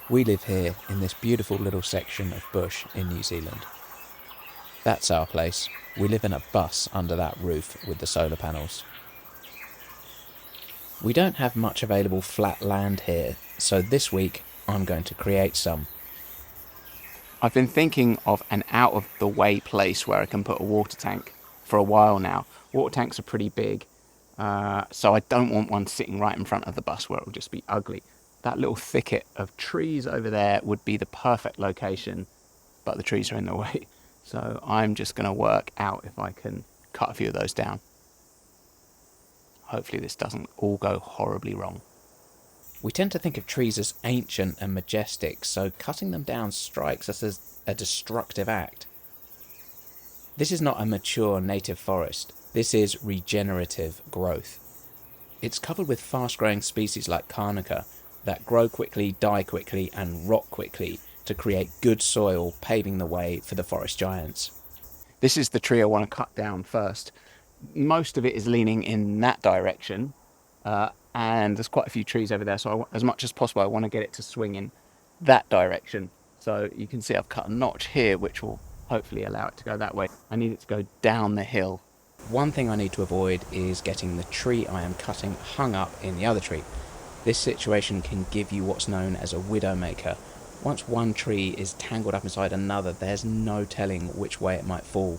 We live here in this beautiful little section of bush in New Zealand. That's our place. We live in a bus under that roof with the solar panels. We don't have much available flat land here, so this week I'm going to create some. I've been thinking of an out-of-the-way place where I can put a water tank for a while now. Water tanks are pretty big, so I don't want one sitting right in front of the bus where it will just be ugly. That little thicket of trees over there would be the perfect location, but the trees are in the way. So I'm just going to work out if I can cut a few of those down. Hopefully this doesn't all go horribly wrong. We tend to think of trees as ancient and majestic, so cutting them down strikes us as a destructive act. This is not a mature native forest. This is regenerative growth. It's covered with fast-growing species like Carnica that grow quickly, die quickly, and rot quickly to create good soil, paving the way for the forest giants. This is the tree I want to cut down first. Most of it is leaning in that direction, and there's quite a few trees over there, so as much as possible I want to get it to swing in that direction. So you can see I've cut a notch here which will hopefully allow it to go that way. I need it to go down the hill. One thing I need to avoid is getting the tree I am cutting hung up in the other tree. This situation can give you what's known as a widowmaker. Once one tree is tangled up inside another, there's no telling which way it might fall.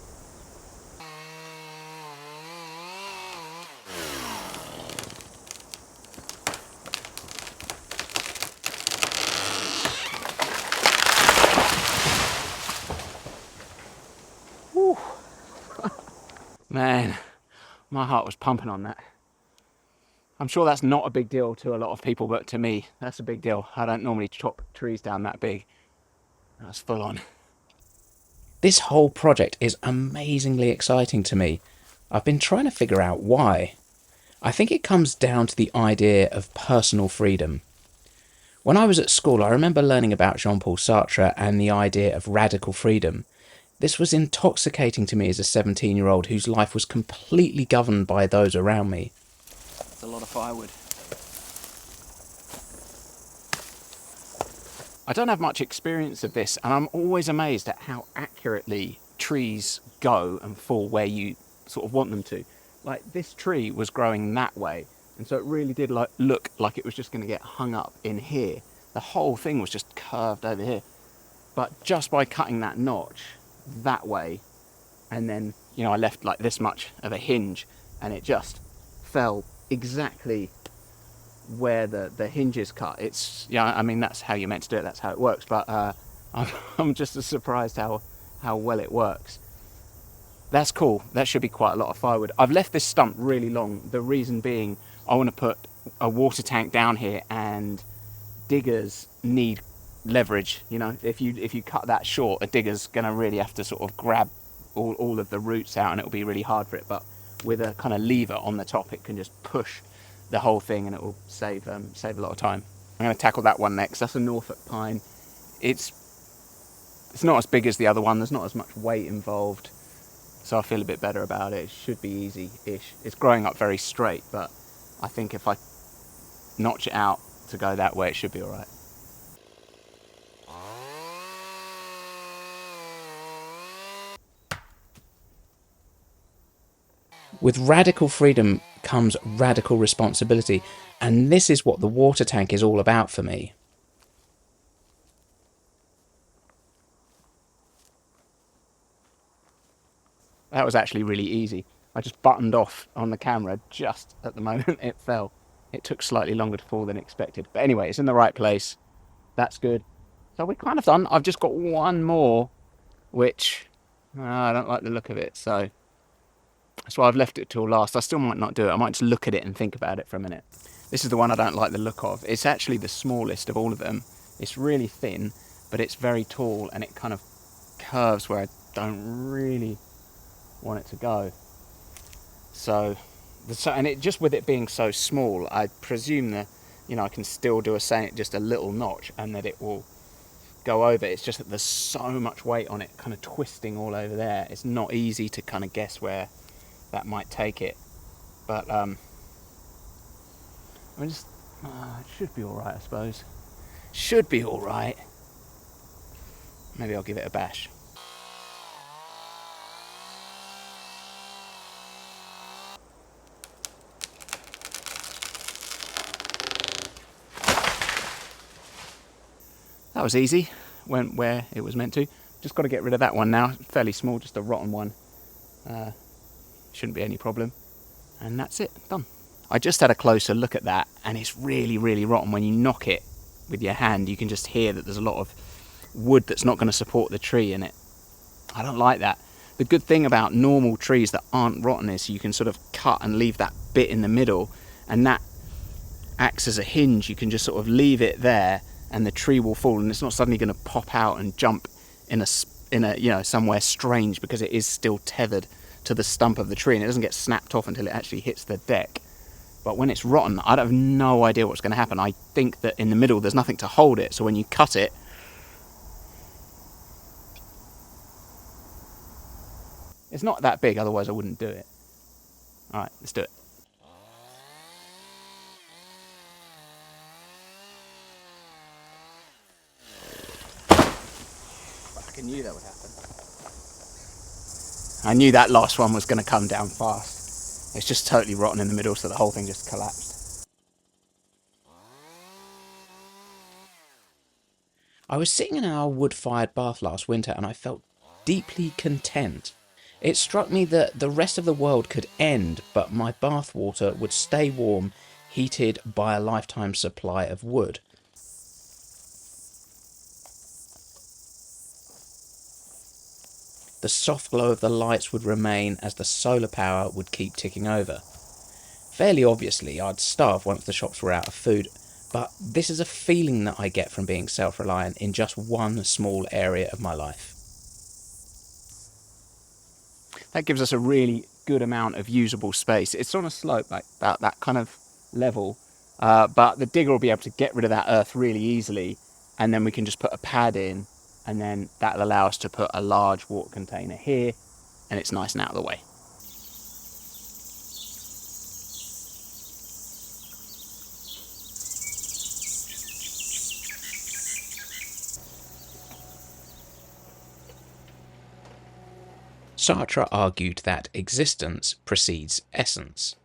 Whew. Man, my heart was pumping on that. I'm sure that's not a big deal to a lot of people, but to me, that's a big deal. I don't normally chop trees down that big. That's full on. This whole project is amazingly exciting to me. I've been trying to figure out why. I think it comes down to the idea of personal freedom. When I was at school, I remember learning about Jean-Paul Sartre and the idea of radical freedom. This was intoxicating to me as a 17-year-old whose life was completely governed by those around me. It's a lot of firewood. I don't have much experience of this, and I'm always amazed at how accurately trees go and fall where you sort of want them to. Like, this tree was growing that way, and so it really did look like it was just going to get hung up in here. The whole thing was just curved over here. But just by cutting that notch that way, and then, I left like this much of a hinge, and it just fell exactly where the hinges cut. It's, that's how you're meant to do it, that's how it works, but I'm just as surprised how well it works. That's cool. That should be quite a lot of firewood. I've left this stump really long, the reason being I want to put a water tank down here, and diggers need leverage. If you cut that short, a digger's going to really have to sort of grab all of the roots out, and it'll be really hard for it. But with a kind of lever on the top, it can just push the whole thing, and it will save a lot of time. I'm going to tackle that one next. That's a Norfolk pine. It's not as big as the other one. There's not as much weight involved, so I feel a bit better about it. It should be easy-ish. It's growing up very straight, but I think if I notch it out to go that way, it should be all right. With radical freedom comes radical responsibility, and this is what the water tank is all about for me. That was actually really easy. I just buttoned off on the camera just at the moment it fell. It took slightly longer to fall than expected. But anyway, it's in the right place. That's good. So we're kind of done. I've just got one more, which I don't like the look of it. So that's why I've left it till last. I still might not do it. I might just look at it and think about it for a minute. This is the one I don't like the look of. It's actually the smallest of all of them. It's really thin, but it's very tall, and it kind of curves where I don't really want it to go. And it just, with it being so small, I presume that I can still do just a little notch, and that it will go over. It's just that there's so much weight on it, kind of twisting all over there. It's not easy to kind of guess where that might take it, but it should be all right, I suppose. Should be all right. Maybe I'll give it a bash. That was easy. Went where it was meant to. Just got to get rid of that one now. Fairly small, just a rotten one. Shouldn't be any problem. And that's it, done. I just had a closer look at that, and it's really, really rotten. When you knock it with your hand, you can just hear that there's a lot of wood that's not going to support the tree in it. I don't like that. The good thing about normal trees that aren't rotten is you can sort of cut and leave that bit in the middle, and that acts as a hinge. You can just sort of leave it there, and the tree will fall, and it's not suddenly going to pop out and jump in a somewhere strange, because it is still tethered to the stump of the tree, and it doesn't get snapped off until it actually hits the deck. But when it's rotten, I have no idea what's going to happen. I think that in the middle there's nothing to hold it, so when you cut it, it's not that big, otherwise I wouldn't do it. Alright, let's do it. I knew that would happen. I knew that last one was going to come down fast. It's just totally rotten in the middle, so the whole thing just collapsed. I was sitting in our wood-fired bath last winter and I felt deeply content. It struck me that the rest of the world could end, but my bath water would stay warm, heated by a lifetime supply of wood. The soft glow of the lights would remain as the solar power would keep ticking over. Fairly obviously, I'd starve once the shops were out of food, but this is a feeling that I get from being self-reliant in just one small area of my life. That gives us a really good amount of usable space. It's on a slope, like about that kind of level, but the digger will be able to get rid of that earth really easily, and then we can just put a pad in, and then that'll allow us to put a large water container here, and it's nice and out of the way. Sartre argued that existence precedes essence.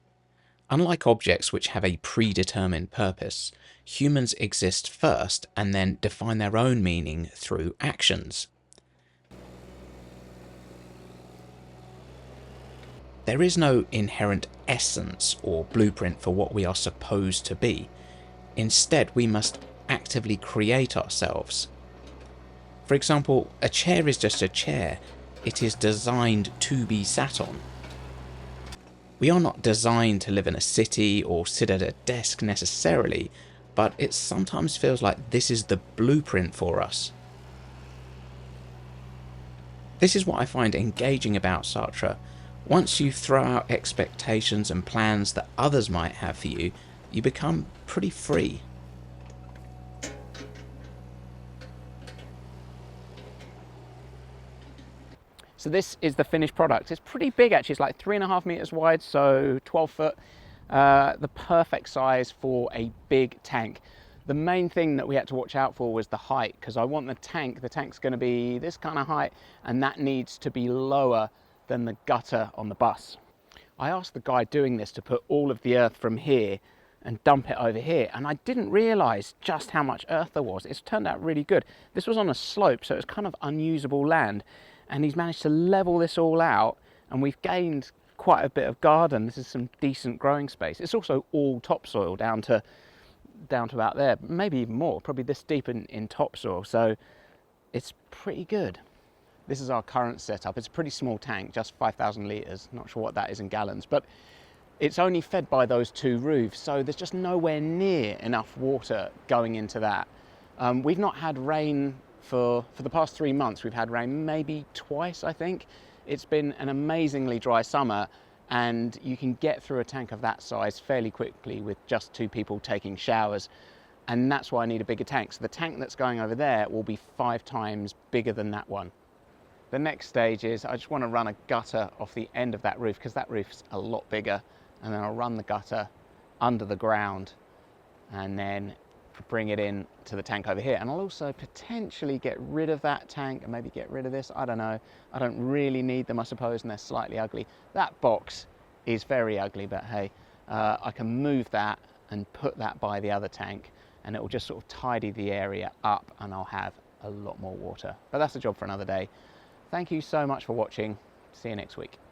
Unlike objects which have a predetermined purpose, humans exist first and then define their own meaning through actions. There is no inherent essence or blueprint for what we are supposed to be. Instead, we must actively create ourselves. For example, a chair is just a chair. It is designed to be sat on. We are not designed to live in a city or sit at a desk necessarily, but it sometimes feels like this is the blueprint for us. This is what I find engaging about Sartre. Once you throw out expectations and plans that others might have for you, you become pretty free. So this is the finished product. It's pretty big actually, it's like 3.5 meters wide, so 12 foot. The perfect size for a big tank. The main thing that we had to watch out for was the height, because I want the tank's going to be this kind of height, and that needs to be lower than the gutter on the bus. I asked the guy doing this to put all of the earth from here and dump it over here, and I didn't realise just how much earth there was. It's turned out really good. This was on a slope, so it was kind of unusable land, and he's managed to level this all out, and we've gained quite a bit of garden. This is some decent growing space. It's also all topsoil down to about there, maybe even more, probably this deep in topsoil, so it's pretty good. This is our current setup. It's a pretty small tank, just 5,000 litres, not sure what that is in gallons, but it's only fed by those two roofs, so there's just nowhere near enough water going into that. We've not had rain for the past 3 months. We've had rain maybe twice, I think. It's been an amazingly dry summer, and you can get through a tank of that size fairly quickly with just 2 people taking showers, and that's why I need a bigger tank. So the tank that's going over there will be 5 times bigger than that one. The next stage is I just want to run a gutter off the end of that roof, because that roof's a lot bigger, and then I'll run the gutter under the ground, and then bring it in to the tank over here. And I'll also potentially get rid of that tank and maybe get rid of this. I don't know. I don't really need them, I suppose, and they're slightly ugly. That box is very ugly, but hey, I can move that and put that by the other tank, and it will just sort of tidy the area up, and I'll have a lot more water. But that's a job for another day. Thank you so much for watching. See you next week.